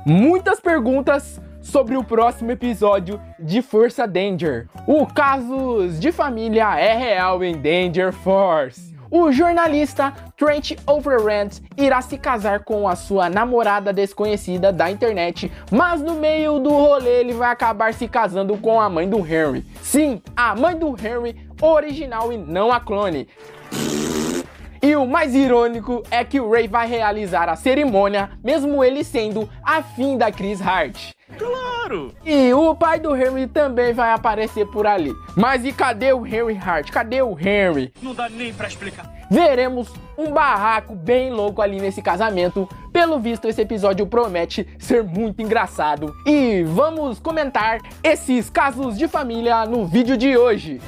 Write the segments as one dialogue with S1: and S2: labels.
S1: muitas perguntas sobre o próximo episódio de Força Danger. O Casos de Família é real em Danger Force. O jornalista Trent Overrand irá se casar com a sua namorada desconhecida da internet, mas no meio do rolê ele vai acabar se casando com a mãe do Henry. Sim, a mãe do Henry original e não a clone. E o mais irônico é que o Ray vai realizar a cerimônia, mesmo ele sendo afim da Chris Hart.
S2: Claro!
S1: E o pai do Henry também vai aparecer por ali. Mas e cadê o Henry Hart? Cadê o Henry?
S2: Não dá nem pra explicar.
S1: Veremos um barraco bem louco ali nesse casamento. Pelo visto, esse episódio promete ser muito engraçado. E vamos comentar esses casos de família no vídeo de hoje.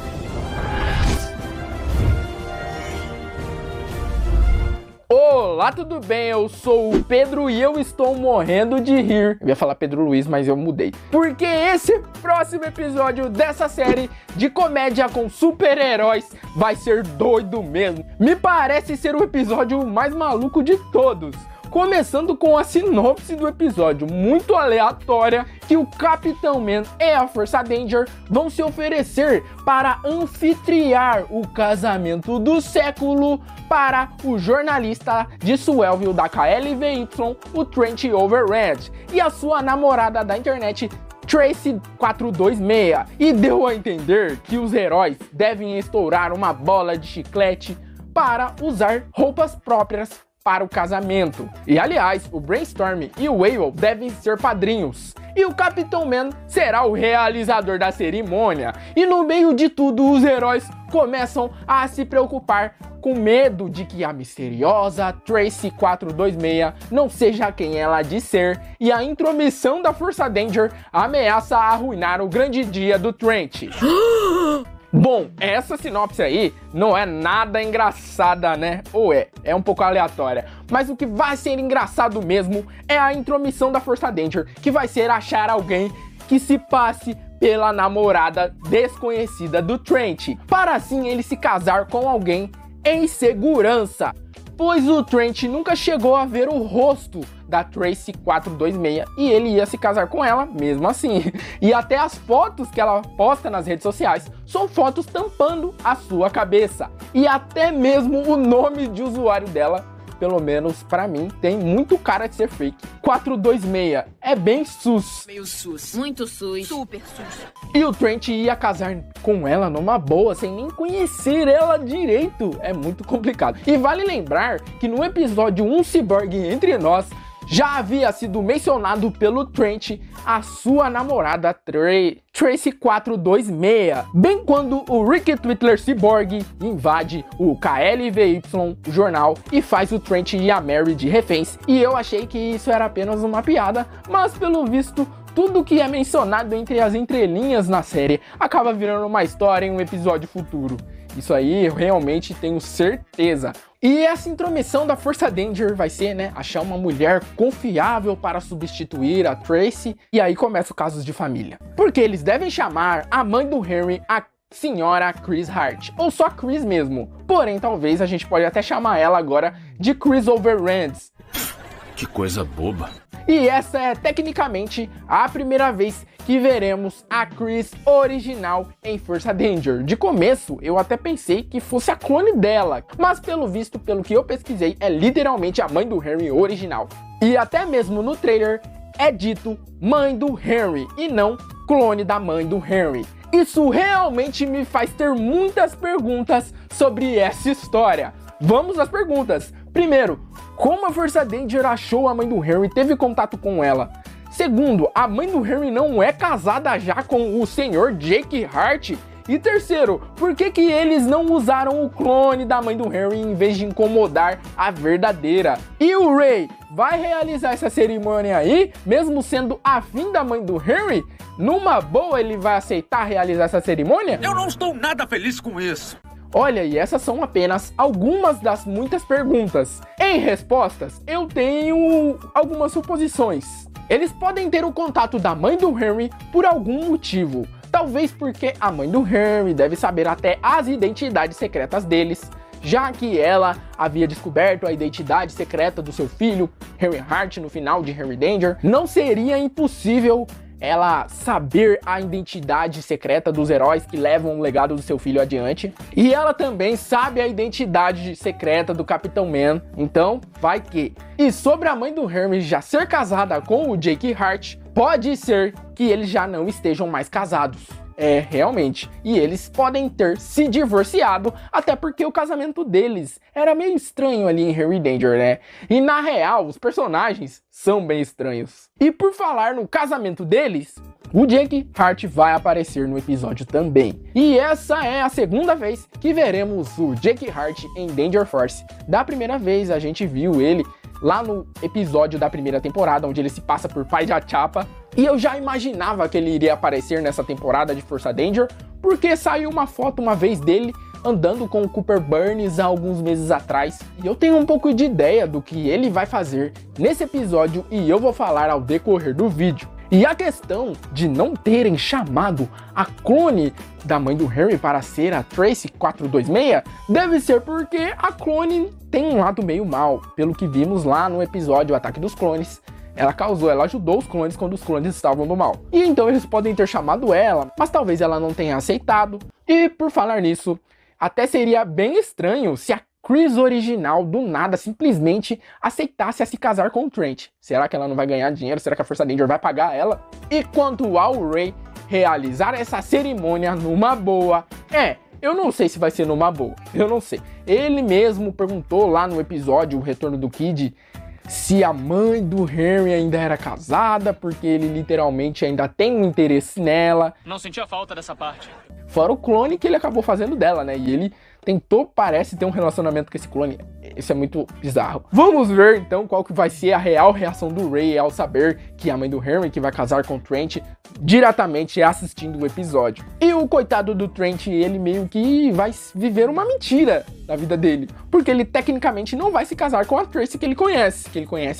S1: Olá, tudo bem? Eu sou o Pedro e eu estou morrendo de rir. Eu ia falar Pedro Luiz, mas eu mudei. Porque esse próximo episódio dessa série de comédia com super-heróis vai ser doido mesmo. Me parece ser o episódio mais maluco de todos. Começando com a sinopse do episódio, muito aleatória, que o Capitão Man e a Força Danger vão se oferecer para anfitriar o casamento do século para o jornalista de Swellville da KLVY, o Trent Overrand, e a sua namorada da internet, Tracy 426, e deu a entender que os heróis devem estourar uma bola de chiclete para usar roupas próprias para o casamento. E aliás, o Brainstorm e o Whale devem ser padrinhos. E o Capitão Man será o realizador da cerimônia. E no meio de tudo, os heróis começam a se preocupar com medo de que a misteriosa Tracy 426 não seja quem ela diz ser, e a intromissão da Força Danger ameaça arruinar o grande dia do Trent. Bom, essa sinopse aí não é nada engraçada, né? Ou é um pouco aleatória. Mas o que vai ser engraçado mesmo é a intromissão da Força Danger, que vai ser achar alguém que se passe pela namorada desconhecida do Trent, para assim ele se casar com alguém em segurança. Pois o Trent nunca chegou a ver o rosto da Tracy 426 e ele ia se casar com ela mesmo assim. E até as fotos que ela posta nas redes sociais são fotos tampando a sua cabeça. E até mesmo o nome de usuário dela, pelo menos pra mim, tem muito cara de ser fake. 426 é bem sus.
S3: Meio sus. Muito sus. Super sus.
S1: E o Trent ia casar com ela numa boa, sem nem conhecer ela direito. É muito complicado. E vale lembrar que no episódio 1 Cyborg Entre Nós, já havia sido mencionado pelo Trent a sua namorada Tracy 426, bem quando o Rick Twittler Cyborg invade o KLVY, o jornal, e faz o Trent e a Mary de reféns. E eu achei que isso era apenas uma piada, mas pelo visto tudo que é mencionado entre as entrelinhas na série acaba virando uma história em um episódio futuro. Isso aí eu realmente tenho certeza. E essa intromissão da Força Danger vai ser, né, achar uma mulher confiável para substituir a Tracy. E aí começa o Casos de Família. Porque eles devem chamar a mãe do Henry a senhora Chris Hart, ou só Chris mesmo. Porém, talvez a gente pode até chamar ela agora de Chris Overrand.
S2: Que coisa boba.
S1: E essa é tecnicamente a primeira vez que veremos a Chris original em Força Danger. De começo, eu até pensei que fosse a clone dela, mas pelo visto, pelo que eu pesquisei, é literalmente a mãe do Henry original. E até mesmo no trailer é dito mãe do Henry e não clone da mãe do Henry. Isso realmente me faz ter muitas perguntas sobre essa história. Vamos às perguntas. Primeiro, como a Força Danger achou a mãe do Henry e teve contato com ela? Segundo, a mãe do Henry não é casada já com o senhor Jake Hart? E terceiro, por que eles não usaram o clone da mãe do Henry em vez de incomodar a verdadeira? E o Ray vai realizar essa cerimônia aí, mesmo sendo afim da mãe do Henry? Numa boa ele vai aceitar realizar essa cerimônia?
S2: Eu não estou nada feliz com isso.
S1: Olha, e essas são apenas algumas das muitas perguntas. Em respostas, eu tenho algumas suposições. Eles podem ter o contato da mãe do Henry por algum motivo. Talvez porque a mãe do Henry deve saber até as identidades secretas deles, já que ela havia descoberto a identidade secreta do seu filho, Henry Hart, no final de Henry Danger, não seria impossível ela saber a identidade secreta dos heróis que levam o legado do seu filho adiante. E ela também sabe a identidade secreta do Capitão Man, então vai que. E sobre a mãe do Henry já ser casada com o Jake Hart, pode ser que eles já não estejam mais casados. É, realmente. E eles podem ter se divorciado, até porque o casamento deles era meio estranho ali em Henry Danger, né? E na real, os personagens são bem estranhos. E por falar no casamento deles, o Jake Hart vai aparecer no episódio também. E essa é a segunda vez que veremos o Jake Hart em Danger Force. Da primeira vez a gente viu ele lá no episódio da primeira temporada, onde ele se passa por pai de Achapa. E eu já imaginava que ele iria aparecer nessa temporada de Força Danger, porque saiu uma foto uma vez dele andando com o Cooper Burns há alguns meses atrás. E eu tenho um pouco de ideia do que ele vai fazer nesse episódio e eu vou falar ao decorrer do vídeo. E a questão de não terem chamado a clone da mãe do Henry para ser a Tracy 426 deve ser porque a clone tem um lado meio mal, pelo que vimos lá no episódio O Ataque dos Clones. Ela ajudou os clones quando os clones estavam no mal. E então eles podem ter chamado ela, mas talvez ela não tenha aceitado. E por falar nisso, até seria bem estranho se a Chris original do nada simplesmente aceitasse a se casar com o Trent. Será que ela não vai ganhar dinheiro? Será que a Força Danger vai pagar ela? E quanto ao Ray realizar essa cerimônia numa boa, eu não sei se vai ser numa boa, eu não sei. Ele mesmo perguntou lá no episódio O Retorno do Kid se a mãe do Henry ainda era casada, porque ele literalmente ainda tem um interesse nela.
S2: Não sentia falta dessa parte.
S1: Fora o clone que ele acabou fazendo dela, né? E ele parece ter um relacionamento com esse clone. Isso é muito bizarro. Vamos ver então qual que vai ser a real reação do Ray ao saber que a mãe do Henry, que vai casar com o Trent, diretamente assistindo o episódio. E o coitado do Trent, ele meio que vai viver uma mentira na vida dele, porque ele tecnicamente não vai se casar com a Tracy que ele conhece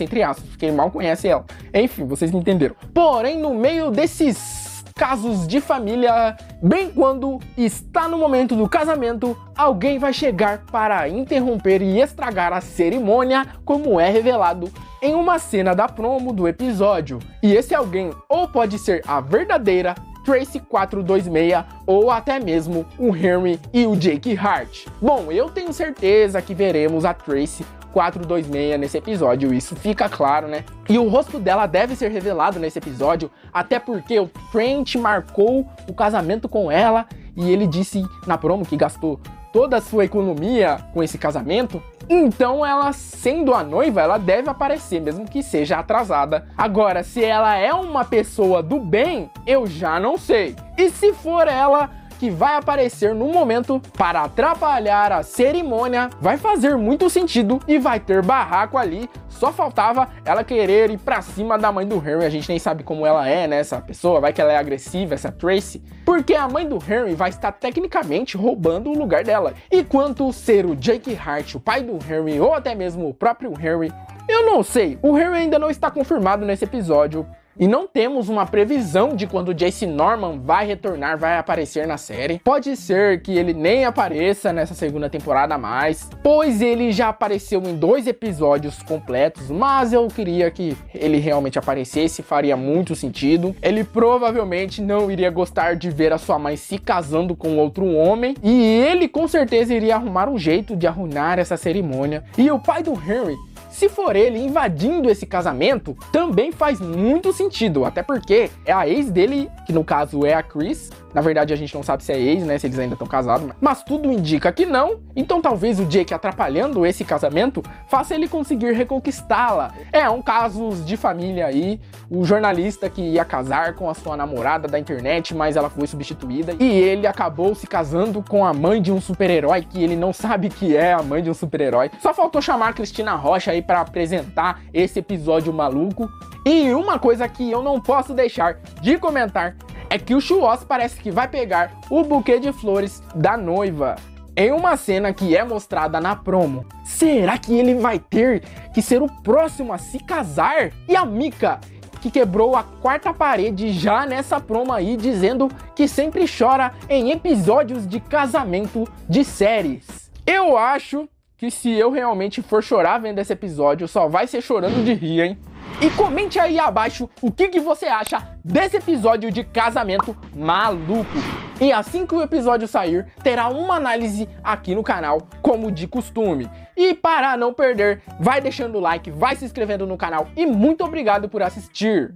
S1: entre aspas, porque ele mal conhece ela. Enfim, vocês me entenderam. Porém, no meio desses casos de família, bem quando está no momento do casamento, alguém vai chegar para interromper e estragar a cerimônia, como é revelado em uma cena da promo do episódio. E esse alguém ou pode ser a verdadeira Tracy 426 ou até mesmo o Henry e o Jake Hart. Bom, eu tenho certeza que veremos a Tracy 426 nesse episódio, isso fica claro, né? E o rosto dela deve ser revelado nesse episódio, até porque o Trent marcou o casamento com ela e ele disse na promo que gastou toda a sua economia com esse casamento. Então ela, sendo a noiva, ela deve aparecer, mesmo que seja atrasada. Agora, se ela é uma pessoa do bem, eu já não sei. E se for ela que vai aparecer no momento para atrapalhar a cerimônia, vai fazer muito sentido e vai ter barraco ali. Só faltava ela querer ir pra cima da mãe do Henry. A gente nem sabe como ela é, né, essa pessoa. Vai que ela é agressiva, essa Tracy. Porque a mãe do Henry vai estar tecnicamente roubando o lugar dela. E quanto ser o Jake Hart, o pai do Henry, ou até mesmo o próprio Henry, eu não sei. O Henry ainda não está confirmado nesse episódio. E não temos uma previsão de quando o Jace Norman vai retornar, vai aparecer na série. Pode ser que ele nem apareça nessa segunda temporada mais, pois ele já apareceu em 2 episódios completos, mas eu queria que ele realmente aparecesse, faria muito sentido. Ele provavelmente não iria gostar de ver a sua mãe se casando com outro homem, e ele com certeza iria arrumar um jeito de arruinar essa cerimônia. E o pai do Henry, se for ele invadindo esse casamento, também faz muito sentido, até porque é a ex dele, que no caso é a Chris. Na verdade a gente não sabe se é ex, né, se eles ainda estão casados, mas tudo indica que não. Então talvez o Jake atrapalhando esse casamento faça ele conseguir reconquistá-la. É um caso de família aí, o jornalista que ia casar com a sua namorada da internet, mas ela foi substituída, e ele acabou se casando com a mãe de um super-herói que ele não sabe que é a mãe de um super-herói. Só faltou chamar a Cristina Rocha aí para apresentar esse episódio maluco. E uma coisa que eu não posso deixar de comentar é que o Schwartz parece que vai pegar o buquê de flores da noiva em uma cena que é mostrada na promo. Será que ele vai ter que ser o próximo a se casar? E a Mika, que quebrou a 4ª parede já nessa promo aí, dizendo que sempre chora em episódios de casamento de séries. Eu acho que se eu realmente for chorar vendo esse episódio, só vai ser chorando de rir, hein? E comente aí abaixo o que você acha desse episódio de casamento maluco. E assim que o episódio sair, terá uma análise aqui no canal, como de costume. E para não perder, vai deixando o like, vai se inscrevendo no canal e muito obrigado por assistir.